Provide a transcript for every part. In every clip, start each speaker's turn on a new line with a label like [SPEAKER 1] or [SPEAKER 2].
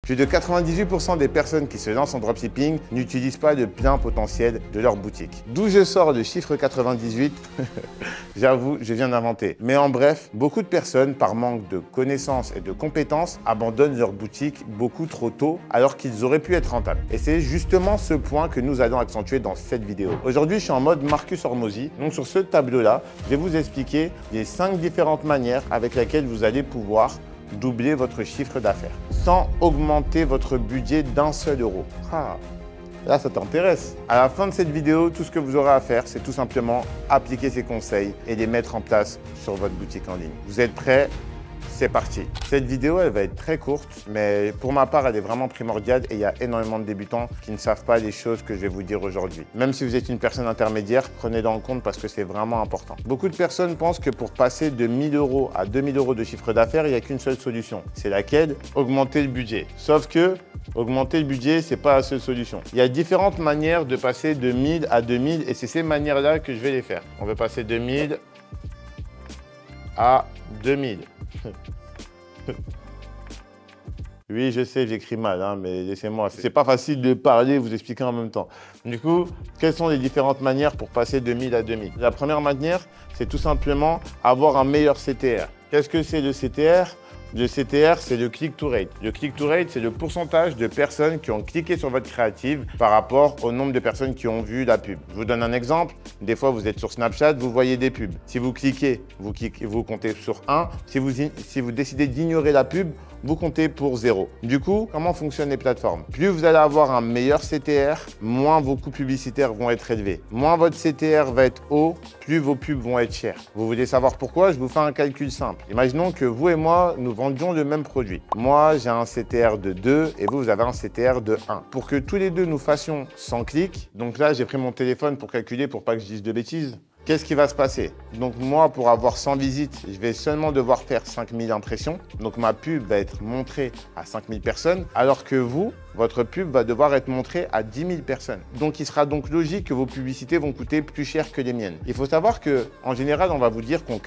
[SPEAKER 1] Plus de 98% des personnes qui se lancent en dropshipping n'utilisent pas le plein potentiel de leur boutique. D'où je sors le chiffre 98, j'avoue, je viens d'inventer. Mais en bref, beaucoup de personnes, par manque de connaissances et de compétences, abandonnent leur boutique beaucoup trop tôt alors qu'ils auraient pu être rentables. Et c'est justement ce point que nous allons accentuer dans cette vidéo. Aujourd'hui, je suis en mode Marcus Hormozi. Donc sur ce tableau-là, je vais vous expliquer les 5 différentes manières avec lesquelles vous allez pouvoir doubler votre chiffre d'affaires sans augmenter votre budget d'un seul euro. Ah, là, ça t'intéresse. À la fin de cette vidéo, tout ce que vous aurez à faire, c'est tout simplement appliquer ces conseils et les mettre en place sur votre boutique en ligne. Vous êtes prêts? C'est parti. Cette vidéo, elle va être très courte, mais pour ma part, elle est vraiment primordiale et il y a énormément de débutants qui ne savent pas les choses que je vais vous dire aujourd'hui. Même si vous êtes une personne intermédiaire, prenez-le en compte parce que c'est vraiment important. Beaucoup de personnes pensent que pour passer de 1 000 € à 2 000 € de chiffre d'affaires, il n'y a qu'une seule solution. C'est laquelle? Augmenter le budget. Sauf que augmenter le budget, ce n'est pas la seule solution. Il y a différentes manières de passer de 1 000 à 2 000 et c'est ces manières-là que je vais les faire. On va passer de 1 000 à 2 000. Oui, je sais, j'écris mal, hein, mais laissez-moi. C'est pas facile de parler et vous expliquer en même temps. Du coup, quelles sont les différentes manières pour passer de 1000 à 2000? La première manière, c'est tout simplement avoir un meilleur CTR. Qu'est-ce que c'est le CTR? Le CTR, c'est le click-to-rate. Le click-to-rate, c'est le pourcentage de personnes qui ont cliqué sur votre créative par rapport au nombre de personnes qui ont vu la pub. Je vous donne un exemple. Des fois, vous êtes sur Snapchat, vous voyez des pubs. Si vous cliquez, vous comptez sur 1. Si vous décidez d'ignorer la pub, vous comptez pour 0. Du coup, comment fonctionnent les plateformes? Plus vous allez avoir un meilleur CTR, moins vos coûts publicitaires vont être élevés. Moins votre CTR va être haut, plus vos pubs vont être chères. Vous voulez savoir pourquoi? Je vous fais un calcul simple. Imaginons que vous et moi, nous vendions le même produit. Moi, j'ai un CTR de 2 et vous avez un CTR de 1. Pour que tous les deux nous fassions 100 clics, donc là, j'ai pris mon téléphone pour calculer pour pas que je dise de bêtises. Qu'est-ce qui va se passer? Donc moi, pour avoir 100 visites, je vais seulement devoir faire 5000 impressions. Donc ma pub va être montrée à 5000 personnes, alors que vous, votre pub va devoir être montrée à 10 000 personnes. Donc il sera donc logique que vos publicités vont coûter plus cher que les miennes. Il faut savoir qu'en général, on va vous dire qu'on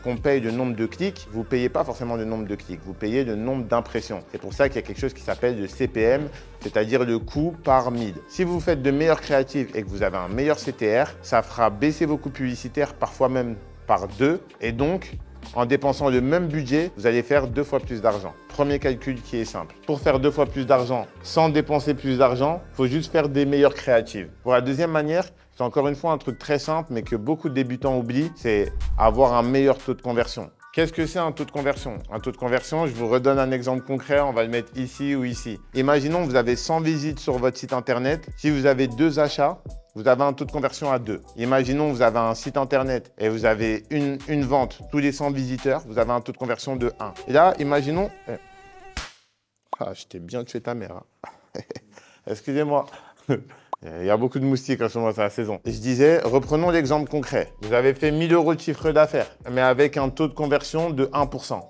[SPEAKER 1] qu'on paye le nombre de clics. Vous ne payez pas forcément le nombre de clics, vous payez le nombre d'impressions. C'est pour ça qu'il y a quelque chose qui s'appelle le CPM, c'est-à-dire le coût par 1000. Si vous faites de meilleurs créatifs et que vous avez un meilleur CTR, ça fera baisser vos coûts publicitaires, parfois même par 2. Et donc, en dépensant le même budget, vous allez faire 2 fois plus d'argent. Premier calcul qui est simple. Pour faire 2 fois plus d'argent sans dépenser plus d'argent, il faut juste faire des meilleures créatives. Pour la deuxième manière, c'est encore une fois un truc très simple, mais que beaucoup de débutants oublient, c'est avoir un meilleur taux de conversion. Qu'est-ce que c'est un taux de conversion? Un taux de conversion, je vous redonne un exemple concret, on va le mettre ici ou ici. Imaginons que vous avez 100 visites sur votre site internet. Si vous avez 2 achats, vous avez un taux de conversion à 2. Imaginons que vous avez un site internet et vous avez une vente tous les 100 visiteurs, vous avez un taux de conversion de 1. Et là, imaginons... Ah, je t'ai bien tué ta mère. Hein. Excusez-moi. Il y a beaucoup de moustiques en ce moment, c'est la saison. Et je disais, reprenons l'exemple concret. Vous avez fait 1 000 € de chiffre d'affaires, mais avec un taux de conversion de 1%.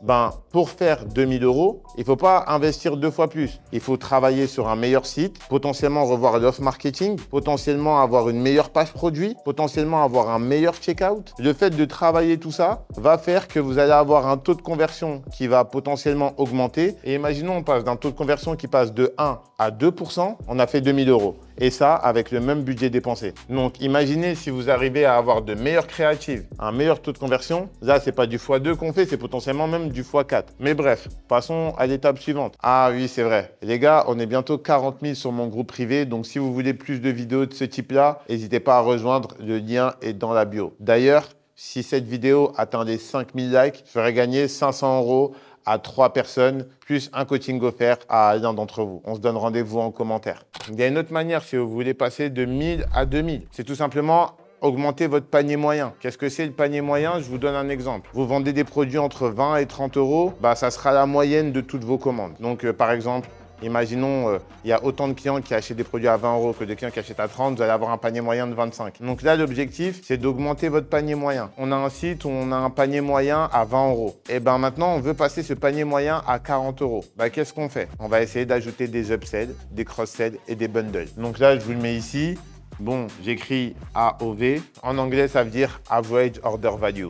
[SPEAKER 1] Pour faire 2 000 €, il ne faut pas investir 2 fois plus. Il faut travailler sur un meilleur site, potentiellement revoir l'off marketing, potentiellement avoir une meilleure page produit, potentiellement avoir un meilleur checkout. Le fait de travailler tout ça va faire que vous allez avoir un taux de conversion qui va potentiellement augmenter. Et imaginons, on passe d'un taux de conversion qui passe de 1 à 2%, on a fait 2 000 €. Et ça, avec le même budget dépensé. Donc, imaginez si vous arrivez à avoir de meilleures créatives, un meilleur taux de conversion. Là, c'est pas du x2 qu'on fait, c'est potentiellement même du x4. Mais bref, passons à l'étape suivante. Ah oui, c'est vrai. Les gars, on est bientôt 40 000 sur mon groupe privé. Donc, si vous voulez plus de vidéos de ce type-là, n'hésitez pas à rejoindre. Le lien est dans la bio. D'ailleurs, si cette vidéo atteint les 5000 likes, je ferai gagner 500 € à 3 personnes, plus un coaching offert à l'un d'entre vous. On se donne rendez-vous en commentaire. Il y a une autre manière si vous voulez passer de 1000 à 2000. C'est tout simplement augmenter votre panier moyen. Qu'est-ce que c'est le panier moyen? Je vous donne un exemple. Vous vendez des produits entre 20 et 30 €, ça sera la moyenne de toutes vos commandes. Donc, par exemple, imaginons, il y a autant de clients qui achètent des produits à 20 € que de clients qui achètent à 30, vous allez avoir un panier moyen de 25. Donc là, l'objectif, c'est d'augmenter votre panier moyen. On a un site où on a un panier moyen à 20 €. Et maintenant, on veut passer ce panier moyen à 40 €. Qu'est-ce qu'on fait? On va essayer d'ajouter des upsells, des cross-sells et des bundles. Donc là, je vous le mets ici. Bon, j'écris AOV. En anglais, ça veut dire Average Order Value.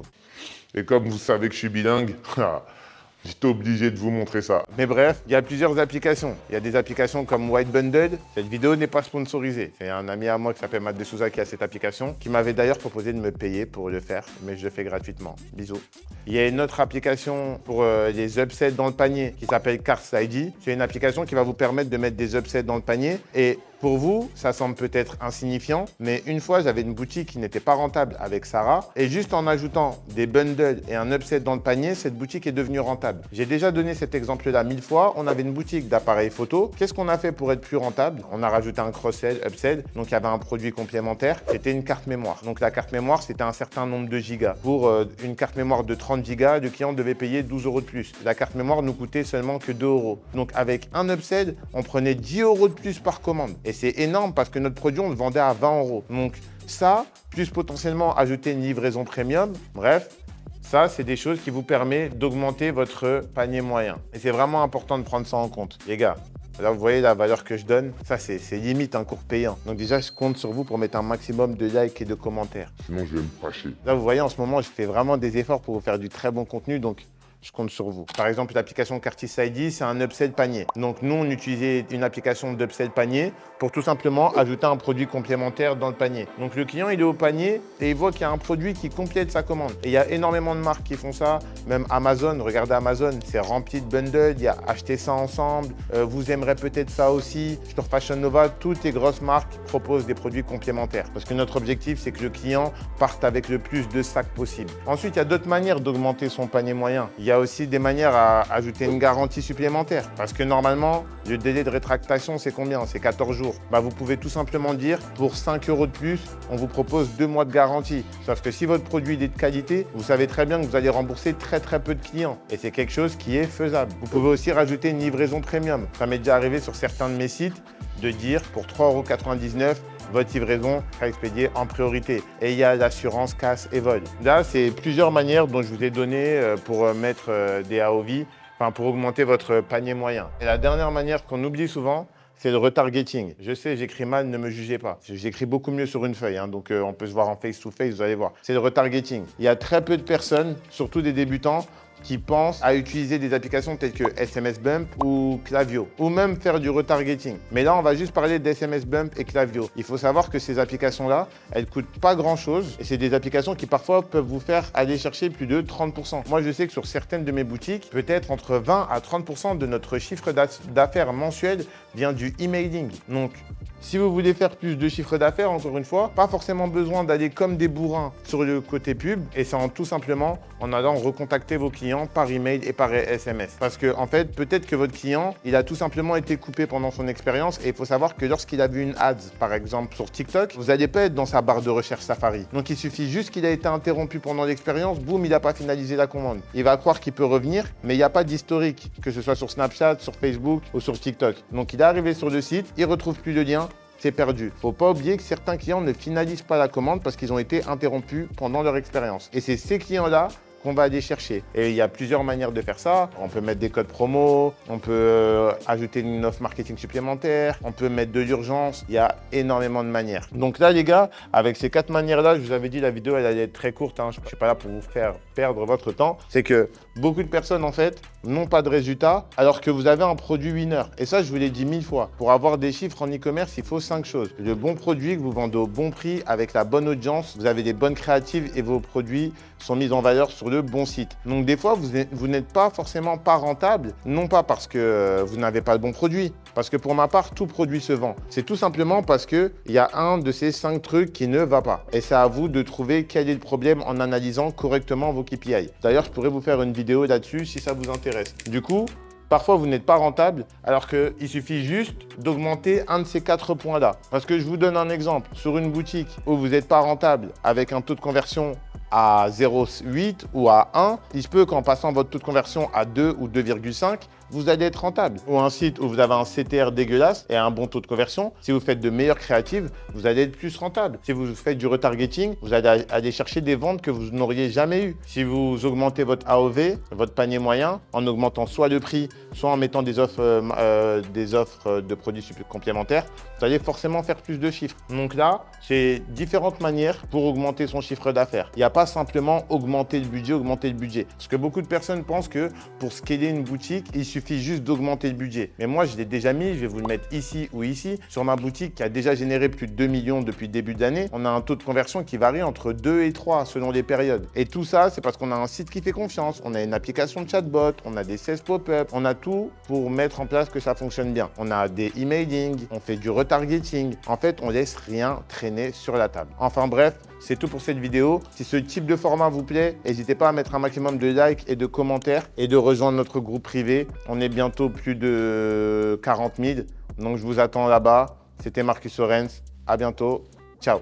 [SPEAKER 2] Et comme vous savez que je suis bilingue,
[SPEAKER 1] J'étais obligé de vous montrer ça. Mais bref, il y a plusieurs applications. Il y a des applications comme White Bundled. Cette vidéo n'est pas sponsorisée. C'est un ami à moi qui s'appelle Matt de Souza qui a cette application, qui m'avait d'ailleurs proposé de me payer pour le faire, mais je le fais gratuitement. Bisous. Il y a une autre application pour les upsets dans le panier qui s'appelle Cards ID. C'est une application qui va vous permettre de mettre des upsets dans le panier. Et pour vous, ça semble peut-être insignifiant, mais une fois, j'avais une boutique qui n'était pas rentable avec Sarah. Et juste en ajoutant des bundles et un upset dans le panier, cette boutique est devenue rentable. J'ai déjà donné cet exemple-là 1000 fois. On avait une boutique d'appareils photo. Qu'est-ce qu'on a fait pour être plus rentable? On a rajouté un cross-sell, upsell. Donc, il y avait un produit complémentaire. C'était une carte mémoire. Donc, la carte mémoire, c'était un certain nombre de gigas. Pour une carte mémoire de 30 gigas, le client devait payer 12 € de plus. La carte mémoire nous coûtait seulement que 2 €. Donc, avec un upsell, on prenait 10 € de plus par commande. Et c'est énorme parce que notre produit, on le vendait à 20 €. Donc, ça, plus potentiellement ajouter une livraison premium, bref, ça, c'est des choses qui vous permettent d'augmenter votre panier moyen. Et c'est vraiment important de prendre ça en compte. Les gars, là, vous voyez la valeur que je donne. Ça, c'est limite un cours payant. Donc déjà, je compte sur vous pour mettre un maximum de likes et de commentaires.
[SPEAKER 2] Sinon, je vais me fâcher.
[SPEAKER 1] Là, vous voyez, en ce moment, je fais vraiment des efforts pour vous faire du très bon contenu. Donc, je compte sur vous. Par exemple, l'application Cartis ID, c'est un upsell panier. Donc, nous, on utilisait une application d'upsell panier pour tout simplement ajouter un produit complémentaire dans le panier. Donc, le client, il est au panier et il voit qu'il y a un produit qui complète sa commande. Et il y a énormément de marques qui font ça. Même Amazon, regardez Amazon, c'est rempli de bundles. Il y a acheter ça ensemble. Vous aimerez peut-être ça aussi. Sur Fashion Nova, toutes les grosses marques proposent des produits complémentaires. Parce que notre objectif, c'est que le client parte avec le plus de sacs possible. Ensuite, il y a d'autres manières d'augmenter son panier moyen. Il y a aussi des manières à ajouter une garantie supplémentaire. Parce que normalement, le délai de rétractation, c'est combien? C'est 14 jours. Bah, vous pouvez tout simplement dire, pour 5 € de plus, on vous propose 2 mois de garantie. Sauf que si votre produit est de qualité, vous savez très bien que vous allez rembourser très peu de clients. Et c'est quelque chose qui est faisable. Vous pouvez aussi rajouter une livraison premium. Ça m'est déjà arrivé sur certains de mes sites de dire, pour 3,99 €, votre livraison sera expédiée en priorité. Et il y a l'assurance casse et vol. Là, c'est plusieurs manières dont je vous ai donné pour mettre des AOV, enfin pour augmenter votre panier moyen. Et la dernière manière qu'on oublie souvent, c'est le retargeting. Je sais, j'écris mal, ne me jugez pas. J'écris beaucoup mieux sur une feuille, hein, donc on peut se voir en face-to-face, vous allez voir. C'est le retargeting. Il y a très peu de personnes, surtout des débutants, qui pensent à utiliser des applications telles que SMS Bump ou Klaviyo, ou même faire du retargeting. Mais là, on va juste parler d'SMS Bump et Klaviyo. Il faut savoir que ces applications-là, elles coûtent pas grand-chose et c'est des applications qui parfois peuvent vous faire aller chercher plus de 30%. Moi, je sais que sur certaines de mes boutiques, peut-être entre 20 à 30% de notre chiffre d'affaires mensuel vient du emailing. Donc, si vous voulez faire plus de chiffre d'affaires, encore une fois, pas forcément besoin d'aller comme des bourrins sur le côté pub et c'est tout simplement en allant recontacter vos clients par email et par SMS. Parce que en fait, peut-être que votre client, il a tout simplement été coupé pendant son expérience et il faut savoir que lorsqu'il a vu une ads, par exemple sur TikTok, vous n'allez pas être dans sa barre de recherche Safari. Donc il suffit juste qu'il a été interrompu pendant l'expérience, boum, il n'a pas finalisé la commande. Il va croire qu'il peut revenir, mais il n'y a pas d'historique, que ce soit sur Snapchat, sur Facebook ou sur TikTok. Donc il est arrivé sur le site, il ne retrouve plus le lien, c'est perdu. Faut pas oublier que certains clients ne finalisent pas la commande parce qu'ils ont été interrompus pendant leur expérience. Et c'est ces clients-là qu'on va aller chercher. Et il y a plusieurs manières de faire ça. On peut mettre des codes promo, on peut ajouter une offre marketing supplémentaire, on peut mettre de l'urgence. Il y a énormément de manières. Donc là, les gars, avec ces 4 manières-là, je vous avais dit, la vidéo, elle allait être très courte. Hein. Je ne suis pas là pour vous faire perdre votre temps. C'est que beaucoup de personnes, en fait, n'ont pas de résultats alors que vous avez un produit winner. Et ça, je vous l'ai dit 1000 fois. Pour avoir des chiffres en e-commerce, il faut 5 choses. Le bon produit que vous vendez au bon prix avec la bonne audience, vous avez des bonnes créatives et vos produits sont mis en valeur sur le bon site. Donc des fois, vous n'êtes pas forcément pas rentable, non pas parce que vous n'avez pas le bon produit, parce que pour ma part, tout produit se vend. C'est tout simplement parce qu'il y a un de ces 5 trucs qui ne va pas. Et c'est à vous de trouver quel est le problème en analysant correctement vos KPI. D'ailleurs, je pourrais vous faire une vidéo là-dessus si ça vous intéresse. Du coup, parfois, vous n'êtes pas rentable alors qu'il suffit juste d'augmenter un de ces 4 points-là. Parce que je vous donne un exemple. Sur une boutique où vous n'êtes pas rentable avec un taux de conversion à 0,8 ou à 1, il se peut qu'en passant votre taux de conversion à 2 ou 2,5, vous allez être rentable. Ou un site où vous avez un CTR dégueulasse et un bon taux de conversion, si vous faites de meilleures créatives, vous allez être plus rentable. Si vous faites du retargeting, vous allez aller chercher des ventes que vous n'auriez jamais eues. Si vous augmentez votre AOV, votre panier moyen, en augmentant soit le prix, soit en mettant des offres de produits complémentaires, vous allez forcément faire plus de chiffres. Donc là, c'est différentes manières pour augmenter son chiffre d'affaires. Il n'y a pas simplement augmenter le budget. Parce que beaucoup de personnes pensent que pour scaler une boutique, il suffit juste d'augmenter le budget. Mais moi, je l'ai déjà mis, je vais vous le mettre ici ou ici. Sur ma boutique qui a déjà généré plus de 2 millions depuis le début de l'année, on a un taux de conversion qui varie entre 2 et 3 selon les périodes. Et tout ça, c'est parce qu'on a un site qui fait confiance, on a une application de chatbot, on a des 16 pop-up, on a tout pour mettre en place que ça fonctionne bien. On a des emailing, on fait du retargeting. En fait, on laisse rien traîner sur la table. Enfin bref, c'est tout pour cette vidéo. Si ce type de format vous plaît, n'hésitez pas à mettre un maximum de likes et de commentaires et de rejoindre notre groupe privé. On est bientôt plus de 40 000. Donc je vous attends là-bas. C'était Marcus Sorens. À bientôt. Ciao.